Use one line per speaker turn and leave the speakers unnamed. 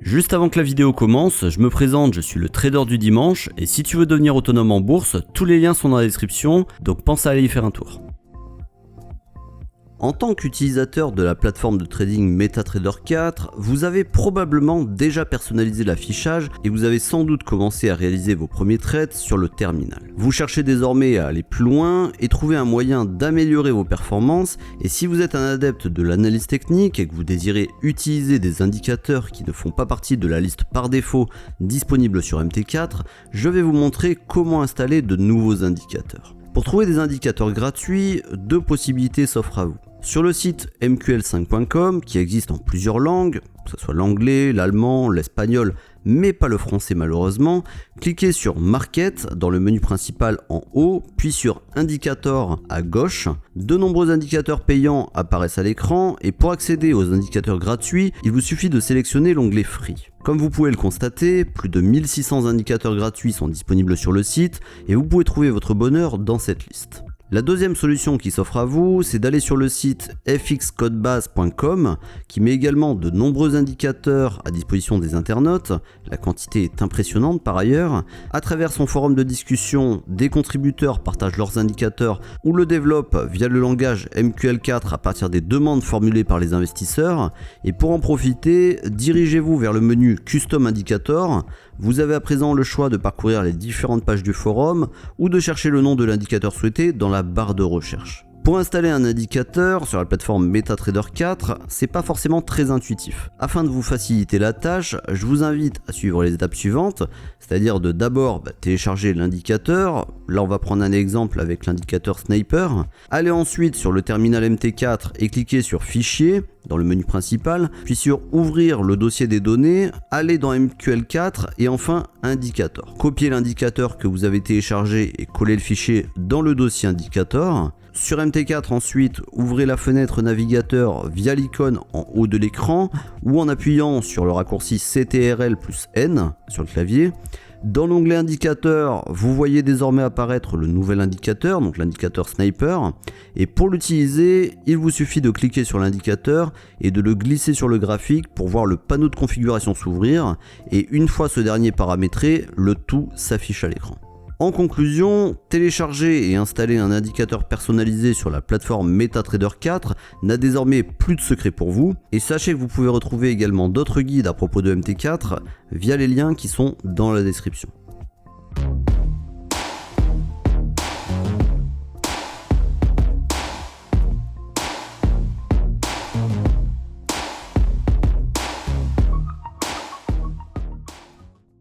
Juste avant que la vidéo commence, je me présente, je suis le trader du dimanche et si tu veux devenir autonome en bourse, tous les liens sont dans la description, donc pense à aller y faire un tour. En tant qu'utilisateur de la plateforme de trading MetaTrader 4, vous avez probablement déjà personnalisé l'affichage et vous avez sans doute commencé à réaliser vos premiers trades sur le terminal. Vous cherchez désormais à aller plus loin et trouver un moyen d'améliorer vos performances, et si vous êtes un adepte de l'analyse technique et que vous désirez utiliser des indicateurs qui ne font pas partie de la liste par défaut disponible sur MT4, je vais vous montrer comment installer de nouveaux indicateurs. Pour trouver des indicateurs gratuits, deux possibilités s'offrent à vous. Sur le site mql5.com, qui existe en plusieurs langues, que ce soit l'anglais, l'allemand, l'espagnol, mais pas le français malheureusement, cliquez sur Market dans le menu principal en haut, puis sur Indicator à gauche. De nombreux indicateurs payants apparaissent à l'écran et pour accéder aux indicateurs gratuits, il vous suffit de sélectionner l'onglet Free. Comme vous pouvez le constater, plus de 1600 indicateurs gratuits sont disponibles sur le site et vous pouvez trouver votre bonheur dans cette liste. La deuxième solution qui s'offre à vous, c'est d'aller sur le site fxcodebase.com qui met également de nombreux indicateurs à disposition des internautes, la quantité est impressionnante par ailleurs. À travers son forum de discussion, des contributeurs partagent leurs indicateurs ou le développent via le langage MQL4 à partir des demandes formulées par les investisseurs. Et pour en profiter, dirigez-vous vers le menu Custom Indicator. Vous avez à présent le choix de parcourir les différentes pages du forum ou de chercher le nom de l'indicateur souhaité dans la barre de recherche. Pour installer un indicateur sur la plateforme MetaTrader 4, c'est pas forcément très intuitif. Afin de vous faciliter la tâche, je vous invite à suivre les étapes suivantes, c'est-à-dire de d'abord télécharger l'indicateur. Là on va prendre un exemple avec l'indicateur Sniper. Allez ensuite sur le terminal MT4 et cliquer sur Fichier dans le menu principal, puis sur Ouvrir le dossier des données, allez dans MQL4 et enfin Indicator. Copiez l'indicateur que vous avez téléchargé et collez le fichier dans le dossier Indicator. Sur MT4 ensuite, ouvrez la fenêtre navigateur via l'icône en haut de l'écran ou en appuyant sur le raccourci CTRL+N sur le clavier. Dans l'onglet indicateur, vous voyez désormais apparaître le nouvel indicateur, donc l'indicateur Sniper. Et pour l'utiliser, il vous suffit de cliquer sur l'indicateur et de le glisser sur le graphique pour voir le panneau de configuration s'ouvrir. Et une fois ce dernier paramétré, le tout s'affiche à l'écran. En conclusion, télécharger et installer un indicateur personnalisé sur la plateforme MetaTrader 4 n'a désormais plus de secret pour vous. Et sachez que vous pouvez retrouver également d'autres guides à propos de MT4 via les liens qui sont dans la description.